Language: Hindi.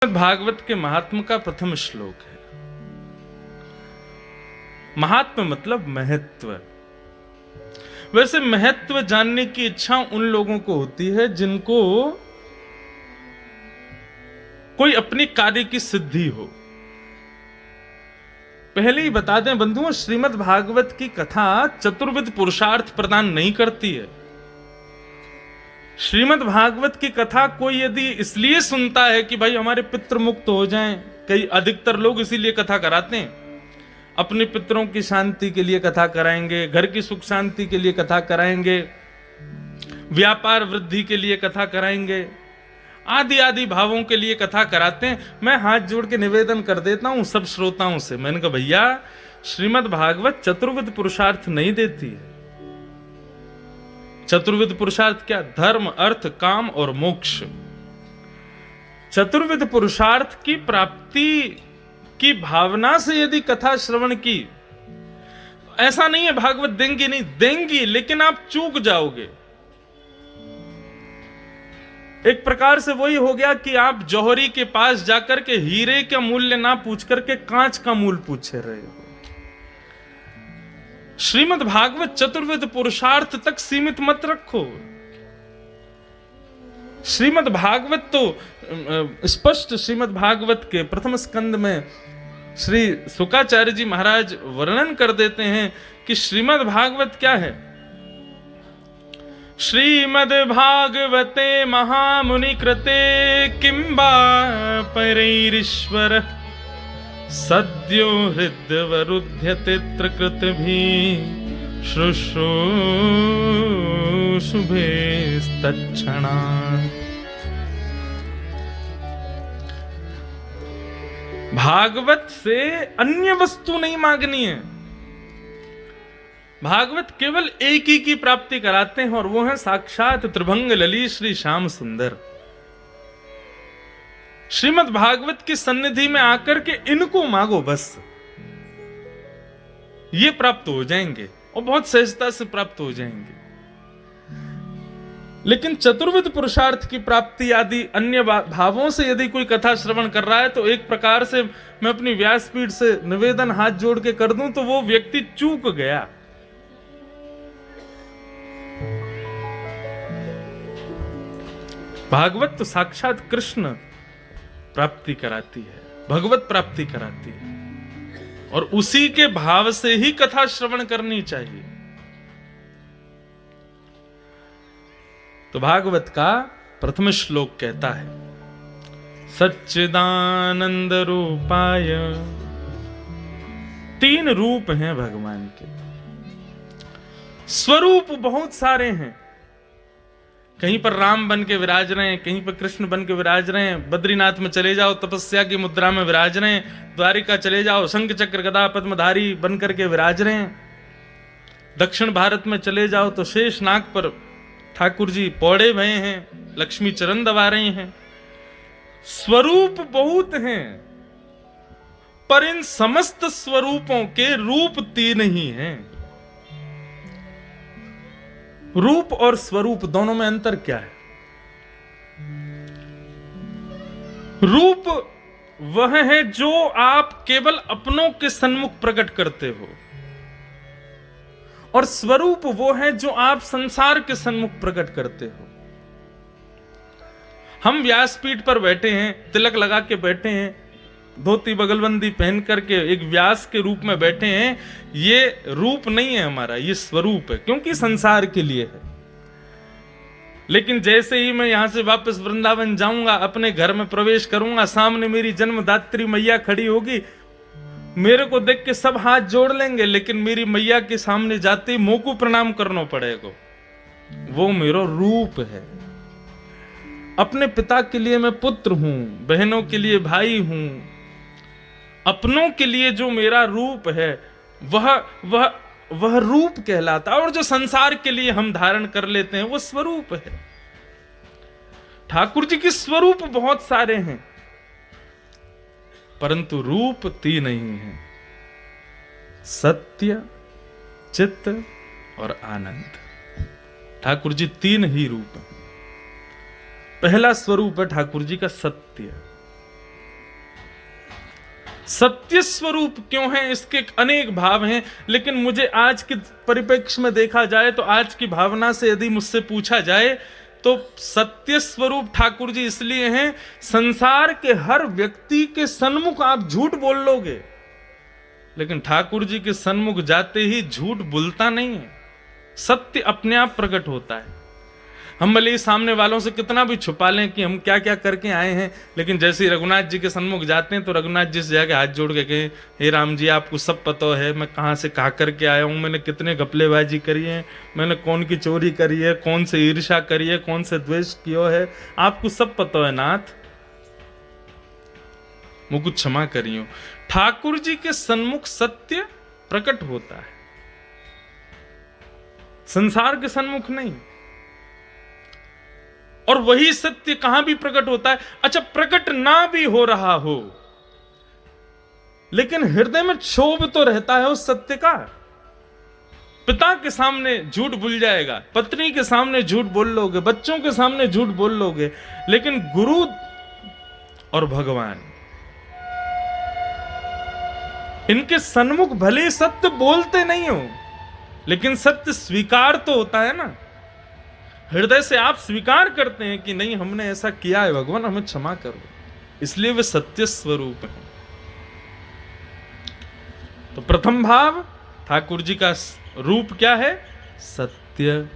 भागवत के महात्म का प्रथम श्लोक है। महात्म मतलब महत्व। वैसे महत्व जानने की इच्छा उन लोगों को होती है जिनको कोई अपनी कार्य की सिद्धि हो। पहले ही बता दें बंधुओं, श्रीमद् भागवत की कथा चतुर्विध पुरुषार्थ प्रदान नहीं करती है। श्रीमद् भागवत की कथा कोई यदि इसलिए सुनता है कि भाई हमारे पितृ मुक्त हो जाएं, कई अधिकतर लोग इसीलिए कथा कराते हैं, अपने पितरों की शांति के लिए कथा कराएंगे, घर की सुख शांति के लिए कथा कराएंगे, व्यापार वृद्धि के लिए कथा कराएंगे, आदि आदि भावों के लिए कथा कराते हैं। मैं हाथ जोड़ के निवेदन कर देता हूं सब श्रोताओं से, मैंने कहा भैया श्रीमद् भागवत चतुर्विध पुरुषार्थ नहीं देती है। चतुर्विध पुरुषार्थ क्या? धर्म, अर्थ, काम और मोक्ष। चतुर्विध पुरुषार्थ की प्राप्ति की भावना से यदि कथा श्रवण की, ऐसा नहीं है भागवत देंगी नहीं, देंगी, लेकिन आप चूक जाओगे। एक प्रकार से वही हो गया कि आप जौहरी के पास जाकर के हीरे का मूल्य ना पूछ करके कांच का मूल्य पूछे रहे हो। श्रीमद् भागवत चतुर्विध पुरुषार्थ तक सीमित मत रखो। श्रीमद् भागवत तो स्पष्ट श्रीमद् भागवत के प्रथम स्कंद में श्री शुकाचार्य जी महाराज वर्णन कर देते हैं कि श्रीमद् भागवत क्या है। श्रीमद् भागवते महामुनि कृते किंबा परैरीश्वर सद्यो हृदवरुध्यते कृत भी शुभेस्तक्षणा। भागवत से अन्य वस्तु नहीं मांगनी है। भागवत केवल एक ही की प्राप्ति कराते हैं और वो है साक्षात त्रिभंग लली श्री श्याम सुंदर। श्रीमद् भागवत की सन्निधि में आकर के इनको मांगो, बस ये प्राप्त हो जाएंगे और बहुत सहजता से प्राप्त हो जाएंगे। लेकिन चतुर्विध पुरुषार्थ की प्राप्ति आदि अन्य भावों से यदि कोई कथा श्रवण कर रहा है तो एक प्रकार से मैं अपनी व्यासपीठ से निवेदन हाथ जोड़ के कर दूं तो वो व्यक्ति चूक गया। भागवत तो साक्षात कृष्ण प्राप्ति कराती है, भगवत प्राप्ति कराती है, और उसी के भाव से ही कथा श्रवण करनी चाहिए। तो भागवत का प्रथम श्लोक कहता है, सच्चिदानंद रूपाय। तीन रूप हैं भगवान के, स्वरूप बहुत सारे हैं। कहीं पर राम बन के विराज रहे हैं, कहीं पर कृष्ण बन के विराज रहे हैं, बद्रीनाथ में चले जाओ तपस्या की मुद्रा में विराज रहे हैं, द्वारिका चले जाओ शंख चक्र गदा पद्मधारी बन करके विराज रहे हैं, दक्षिण भारत में चले जाओ तो शेष नाग पर ठाकुर जी पौड़े भये हैं, लक्ष्मी चरण दबा रहे हैं। स्वरूप बहुत हैं, पर इन समस्त स्वरूपों के रूप तीन ही हैं। रूप और स्वरूप दोनों में अंतर क्या है? रूप वह है जो आप केवल अपनों के सन्मुख प्रकट करते हो, और स्वरूप वो है जो आप संसार के सन्मुख प्रकट करते हो। हम व्यासपीठ पर बैठे हैं, तिलक लगा के बैठे हैं, धोती बगलबंदी पहन करके एक व्यास के रूप में बैठे हैं, ये रूप नहीं है हमारा, ये स्वरूप है, क्योंकि संसार के लिए है। लेकिन जैसे ही मैं यहां से वापस वृंदावन जाऊंगा, अपने घर में प्रवेश करूंगा, सामने मेरी जन्मदात्री मैया खड़ी होगी, मेरे को देख के सब हाथ जोड़ लेंगे, लेकिन मेरी मैया के सामने जाते ही मुंह को प्रणाम करना पड़ेगा। वो मेरा रूप है। अपने पिता के लिए मैं पुत्र हूं, बहनों के लिए भाई हूं, अपनों के लिए जो मेरा रूप है वह रूप कहलाता है, और जो संसार के लिए हम धारण कर लेते हैं वो स्वरूप है। ठाकुर जी के स्वरूप बहुत सारे हैं, परंतु रूप तीन ही हैं, सत्य, चित्त और आनंद। ठाकुर जी तीन ही रूप हैं। पहला स्वरूप है ठाकुर जी का सत्य। सत्य स्वरूप क्यों है, इसके अनेक भाव हैं, लेकिन मुझे आज के परिप्रेक्ष्य में देखा जाए तो आज की भावना से यदि मुझसे पूछा जाए तो सत्य स्वरूप ठाकुर जी इसलिए हैं, संसार के हर व्यक्ति के सन्मुख आप झूठ बोल लोगे, लेकिन ठाकुर जी के सन्मुख जाते ही झूठ बोलता नहीं है, सत्य अपने आप प्रकट होता है। हम भले ही सामने वालों से कितना भी छुपा लें कि हम क्या क्या करके आए हैं, लेकिन जैसे ही रघुनाथ जी के सन्मुख जाते हैं तो रघुनाथ जी से जाके हाथ जोड़ के कहें, हे राम जी आपको सब पता है मैं कहाँ से कहाँ करके आया हूँ, मैंने कितने घपलेबाजी करी है, मैंने कौन की चोरी करी है, कौन से ईर्ष्या करी है, कौन से द्वेष किया है, आपको सब पता है नाथ, मुझको क्षमा करियो। ठाकुर जी के सन्मुख सत्य प्रकट होता है, संसार के सन्मुख नहीं। और वही सत्य कहां भी प्रकट होता है। अच्छा, प्रकट ना भी हो रहा हो लेकिन हृदय में क्षोभ तो रहता है उस सत्य का। पिता के सामने झूठ भूल जाएगा, पत्नी के सामने झूठ बोल लोगे, बच्चों के सामने झूठ बोल लोगे, लेकिन गुरु और भगवान इनके सन्मुख भले सत्य बोलते नहीं हो लेकिन सत्य स्वीकार तो होता है ना। हृदय से आप स्वीकार करते हैं कि नहीं हमने ऐसा किया है, भगवान हमें क्षमा करो, इसलिए वे सत्य स्वरूप हैं। तो प्रथम भाव ठाकुर जी का रूप क्या है? सत्य